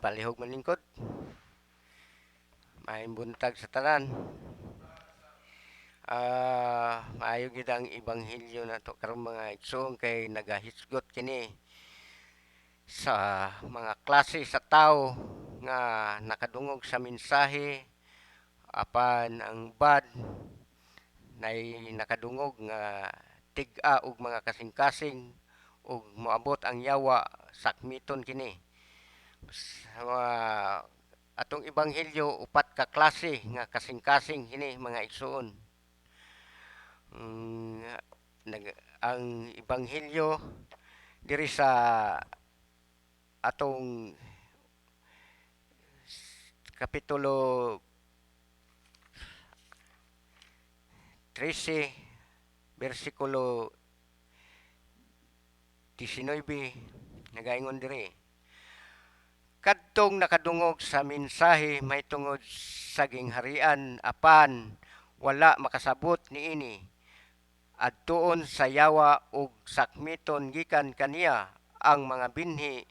palihog manlingkod. Maayong buntag sa tanan. Maayo gid ang ebanghelyo nato karon mga igsoon kay nagahisgot kini sa mga klase sa tao nga nakadungog sa mensahe apan ang bad nay nakadungog nga tig-a og mga kasing-kasing ug moabot ang yawa sakmiton kini. Sa atong ebanghelyo upat ka klase nga kasing-kasing kini mga igsoon. Mm, ang ebanghelyo diri sa atong kapitulo 13 bersikulo 19 nagaingon diri, kadtong nakadungog sa mensahe mahitungod sa gingharian apan wala makasabot niini adtuon sa yawa ug sakmiton gikan kaniya ang mga binhi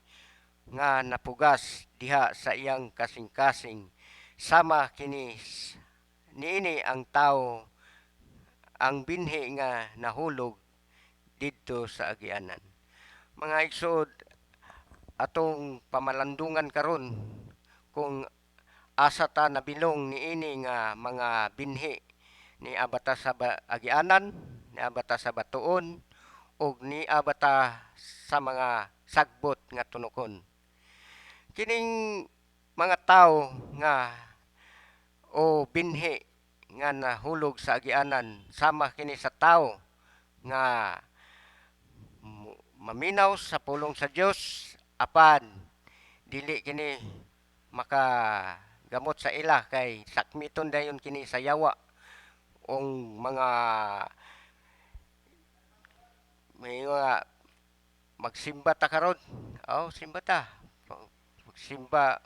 nga napugas diha sa iyang kasing-kasing sama kini niini ang tawo ang binhi nga nahulog didto sa agianan. Mga igsood, atong pamalandungan karon kung asa ta nabilong niini nga mga binhi ni abata sa agianan, ni abata sa batuon ug ni abata sa mga sagbot nga tunokon. Kining mga tawo nga o binhi nga nahulog sa agianan sama kini sa tawo nga maminaw sa pulong sa Dios apan dili kini makagamot sa ila kay sakmiton dayon kini sa yawa ong mga may mga magsimba ta karon. Simba ta. Magsimba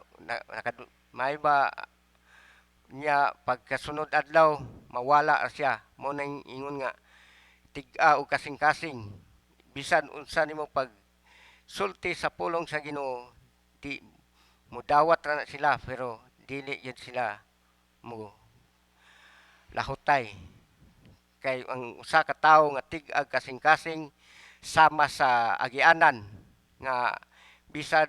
may ba niya pagkasunod adlaw mawala siya. Mo nang ingon nga tig-a o kasing-kasing bisan unsa nimo pag sulti sa pulong sa Ginoo di mudawat ra na sila pero dili yun sila mo lahutay kay ang usa ka tawo nga tig-ag kasing-kasing sama sa agianan nga bisad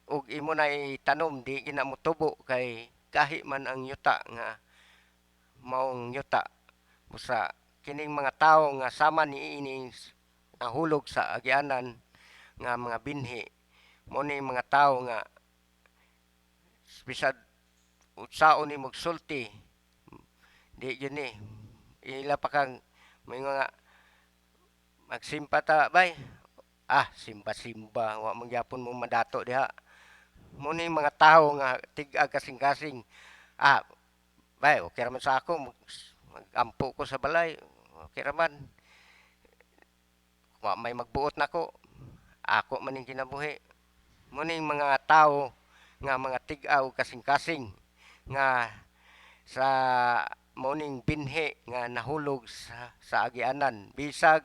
og imo na itanom di gina motubo kay kahi man ang yuta nga maong yuta busa kining mga tawo nga sama niini nahulog sa agianan nga mga binhi mo ni mga tawo nga bisad unsaon ni magsulti di yun ni ila pa kang may mga magsimpa ta bay simba-simba wa mangyapon mo madato diha mo ni mga tawo nga tig-ag kasing-kasing bay okay raman sa ako magampo ko sa balay okay raman wa may magbuot nako ako maning kinabuhi mo ning mga tawo nga mga tig-aw kasing-kasing nga sa morning binhi nga nahulog sa agianan bisag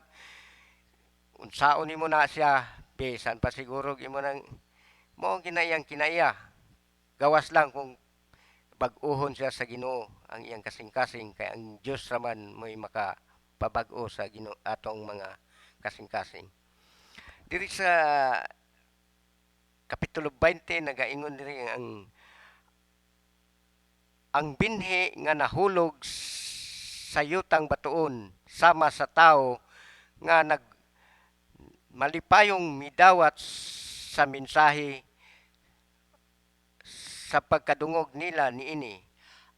unsaon nimo na siya bisan pa siguro imo nang mo kinayang kinaya gawas lang kung bag-ohon siya sa Ginoo ang iyang kasing-kasing kay ang Dios raman mo'y makapabag-o sa Ginoo atong mga kasing-kasing diri sa kapitulo 20 nagaingon diri ang binhi nga nahulog sa yutang batuon sama sa tawo nga malipayong midawat sa mensahe sa pagkadungog nila niini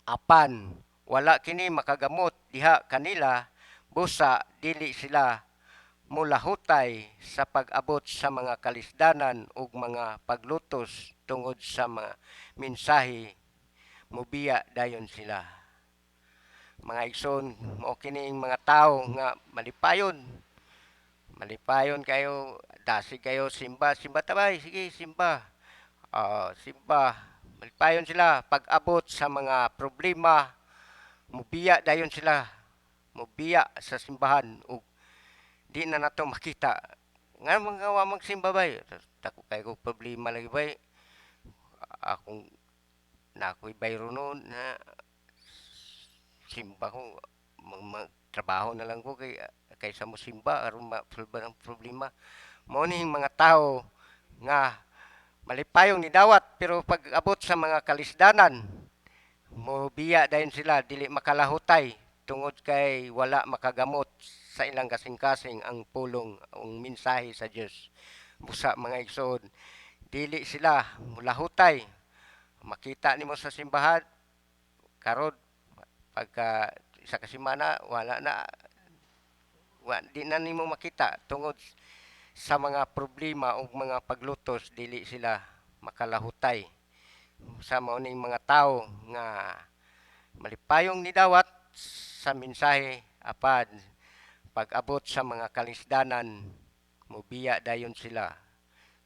apan wala kini makagamot diha kanila busa dili sila mulahutay sa pag-abot sa mga kalisdanan ug mga paglutos tungod sa mga mensahe mobiya dayon sila. Mga igsoon mo kining mga tawo nga malipayon kayo dasig kayo simba tabay sige simba simba malipayon sila pag-abot sa mga problema mobiya dayon sila mobiya sa simbahan ug di na nato makita nga mga wa magsimba bay. Tako kay ko problema lagi bay. Akong na ako'y bayro noon na simba ko magtrabaho na lang ko kaysa mo simba aron ma-solve ang problema. Mao ni mga tao nga malipayong ni dawat pero pag abot sa mga kalisdanan mobiya dayon sila dili makalahutay tungod kay wala makagamot sa ilang kasing-kasing ang pulong ang mensahe sa Dios. Busa mga igsoon, dili sila mulahutay. Makita nimo sa simbahan karon pagka isa ka semana wala na di na nimo makita tungod sa mga problema o mga paglutos dili sila makalahutay sa mauning mga tao nga malipayong nidawat sa mensahe apad pag-abot sa mga kalisdanan mobiya dayon sila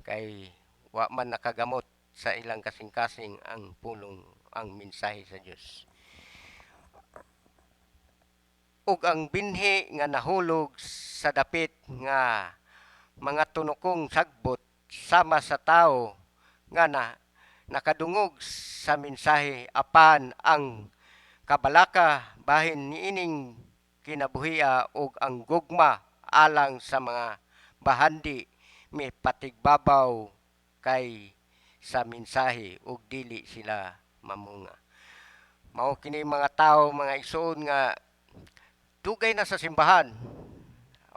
kay wa man nakagamot sa ilang kasing-kasing ang pulong ang mensahe sa Dios. Ug ang binhi nga nahulog sa dapit nga mga tunokong sagbot sama sa tao nga nakadungog sa mensahe apan ang kabalaka bahin niining kinabuhia ug ang gugma alang sa mga bahandi may patigbabaw kay sa mensahe ug dili sila mamunga. Mao kini mga tao mga igsoon nga dugay na sa simbahan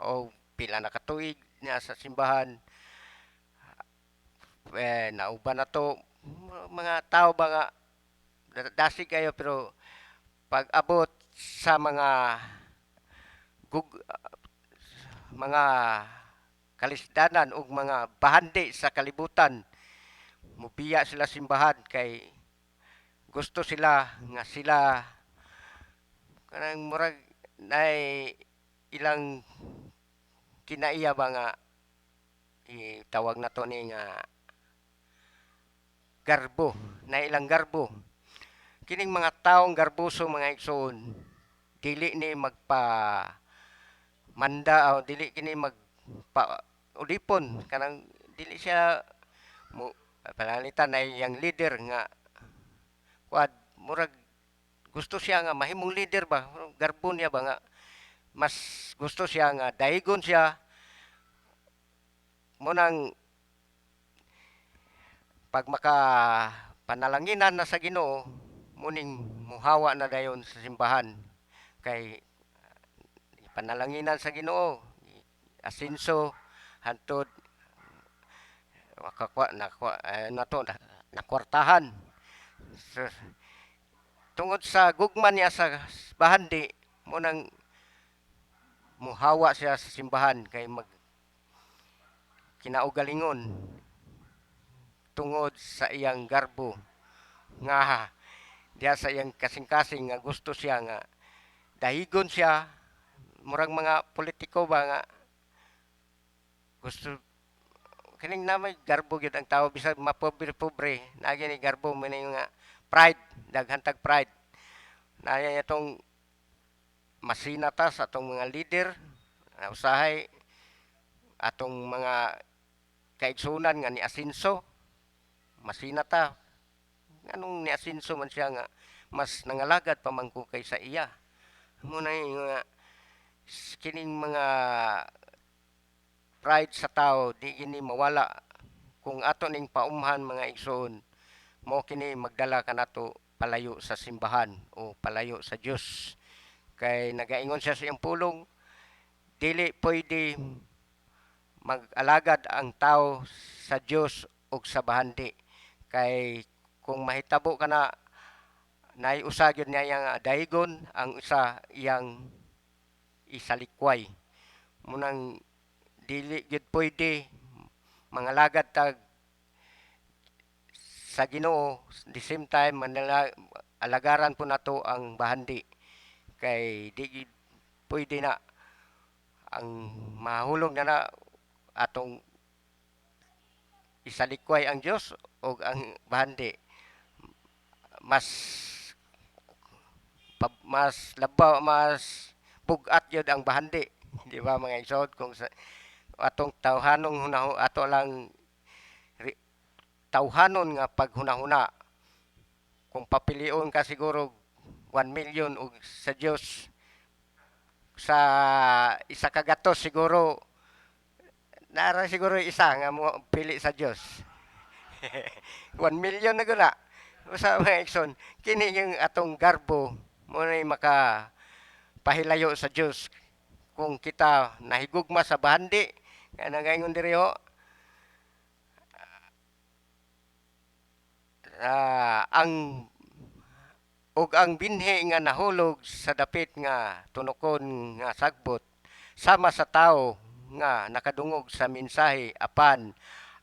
o pila na katuig na sa simbahan nauban na to mga tao ba nga dasig kayo pero pag abot sa gug, mga kalisdanan ug mga bahandi sa kalibutan mubiya sila simbahan kay gusto sila nga sila kanang murag nay ilang kinaiya ba nga tawag na to ni nga garbo na ilang garbo kining mga taong garboso mga igsoon dili ni magpa manda o dili kini magpa ulipon kanang dili siya mo panalitan na yang leader nga kuad murag gusto siya nga mahimong leader ba garbo niya ba nga mas gusto siya nga daigon siya mo nang pag maka panalanginan na sa Ginoo muning muhawa na dayon sa simbahan kay panalanginan sa Ginoo asinso hantod makakwa nato nakwartahan so, tungod sa gugma niya sa bahandi mo nang muhawa siya sa simbahan kay mag kinaugalingon tungod sa iyang garbo nga diya sa iyang kasing-kasing nga gusto siya nga dahigon siya murag mga politiko ba nga gusto kining namay garbo gyud ang tao bisag mapobre-pobre na ni garbo man nga pride daghan tag pride na itong masinata sa atong mga leader na usahay atong mga kaigsunan nga ni Asinso masinata anong ni Asinso man siya nga mas nangalagad pa man ko kaysa iya muna nga kining mga pride sa tao di gini mawala kung ato ning paumhan mga igsoon mo kini magdala kanato palayo sa simbahan o palayo sa Dios kay nagaingon siya sa iyang pulong dili pwede mag-alagad ang tao sa Dios ug sa bahandi kay kung mahitabo ka na naiusa gyud niya nga daigon ang isa iyang isalikway munang dili gyud pwede mangalagad tag sa Ginoo the same time alagaran po nato ang bahandi kay di pwede na ang mahulog na atong isalikway ang Dios o ang bahandi mas mas labaw mas bugat yun ang bahandi di ba mga isod kung sa atong tawhanong ato lang ri- tawhanon nga paghunahuna kung papilion ka siguro 1 million og sa Dios sa isa ka gatos siguro nara siguro isa nga mo pili sa Dios. 1 million na guna. Usa mga igsoon, kini yung atong garbo mo na maka pahilayo sa Dios kung kita nahigugma sa bahandi nga nagaingon diri ho ang ug ang binhi nga nahulog sa dapit nga tunokon nga sagbot sama sa tawo nga nakadungog sa mensahe apan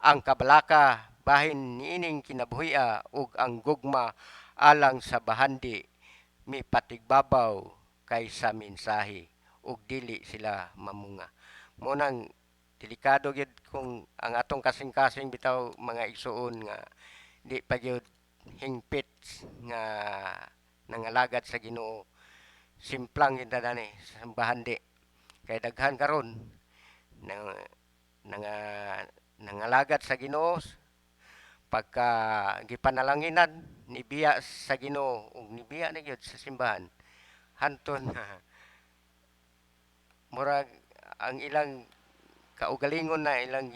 ang kabalaka bahin niining kinabuhia ug ang gugma alang sa bahandi mipatigbabaw kaysa mensahe ug dili sila mamunga. Munang delikado gyud kung ang atong kasing-kasing bitaw mga igsuon nga di pa gyud hingpit nga nangalagad sa Ginoo. Simplang yun dani sa bahandi. Kay daghan karon nang nanga nangalagad sa Ginoo pagka gipanalanginan nibiya sa Ginoo ug nibiya na gyud sa simbahan. Hanton murag ang ilang kaugalingon na ilang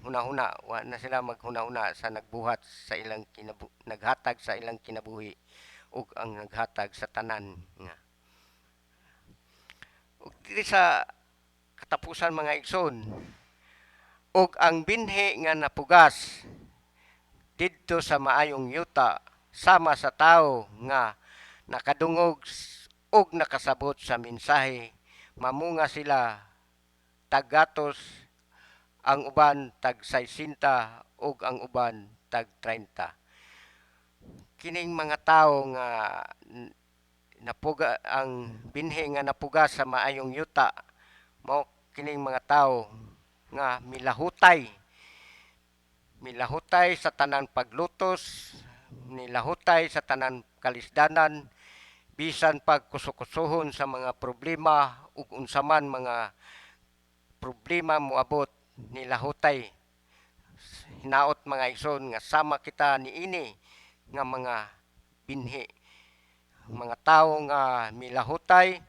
hunahuna wa na sila maghunahuna sa nagbuhat sa ilang naghatag sa ilang kinabuhi ug ang naghatag sa tanan nga ug diri sa katapusan mga igsoon ug ang binhi nga napugas didto sa maayong yuta sama sa tawo nga nakadungog ug nakasabot sa mensahe mamunga sila tagatos ang uban tag 60 ug ang uban tag 30. Kining mga tawo nga napuga ang binhi nga napuga sa maayong yuta mao kining mga tawo nga milahutay sa tanan paglutos, milahutay sa tanan kalisdanan bisan pagkusukusuhon sa mga problema ug unsa man mga problema moabot nilahutay hinaot mga igsoon nga sama kita niini nga mga binhi mga tawo nga milahutay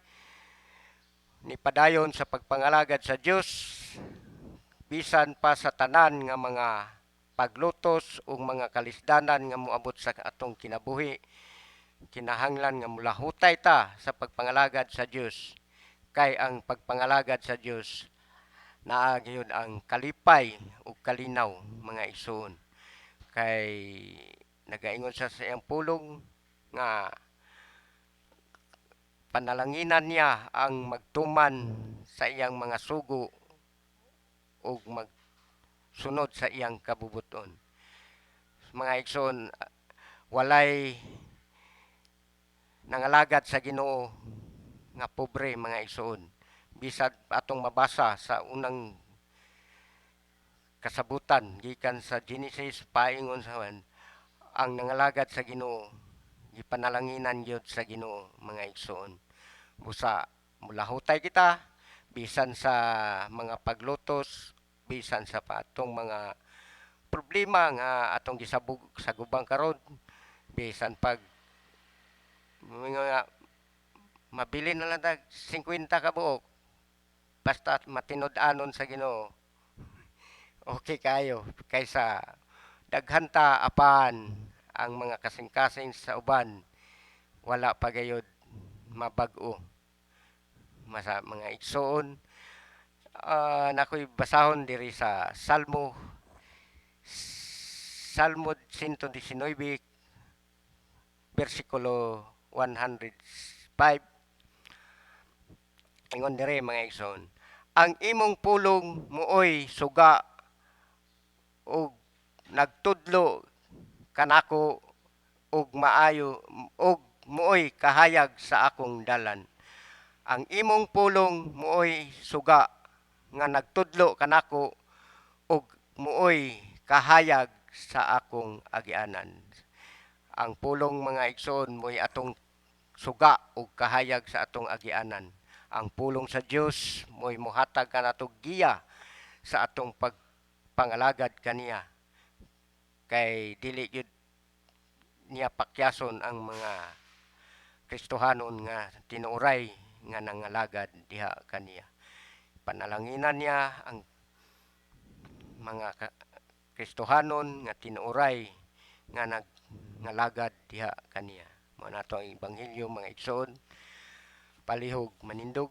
ni padayon sa pagpangalagad sa Dios bisan pa sa tanan nga mga paglutos ug mga kalisdanan nga moabot sa atong kinabuhi kinahanglan nga mulahutay ta sa pagpangalagad sa Dios kay ang pagpangalagad sa Dios naa gyud ang kalipay ug kalinaw mga igsoon kay nagaingon sa iyang pulong nga panalanginan niya ang magtuman sa iyang mga sugo ug magsunod sa iyang kabubuton. Mga igsoon, walay nangalagad sa Ginoo nga pobre mga igsoon. Bisag atong mabasa sa unang kasabutan gikan sa Genesis paingon sa ang nangalagad sa Ginoo gipanalanginan gyud sa Ginoo mga igsoon. Busa mulahutay kita bisan sa mga paglutos, bisan sa patong mga problema nga atong gisabug sa gubang karon, bisan pag mga mabili na lang tag 50 ka buok basta matinud-anon sa Ginoo. Okay kayo kaysa daghan ta apan ang mga kasing-kasing sa uban wala pa gayud mabag-o masa mga igsoon nakoy basahon diri sa Salmo 119 versikulo 105 ingon diri mga igsoon ang imong pulong muoy suga ug nagtudlo kanako ug maayo ug muoy kahayag sa akong dalan. Ang imong pulong muoy suga nga nagtudlo kanako ug muoy kahayag sa akong agianan. Ang pulong mga igsoon mo'y atong suga ug kahayag sa atong agianan. Ang pulong sa Dios mo'y mohatag kanatog giya sa atong pagpangalagad kaniya, kay dili gyud niya pakyason ang mga Kristohanon nga tinuray nga nangalagad diha kaniya. Panalanginan niya ang mga Kristohanon nga tinuray nga ngalagad diha kaniya. Mao nato ang ebanghelyo mga igsoon. Palihog manindog.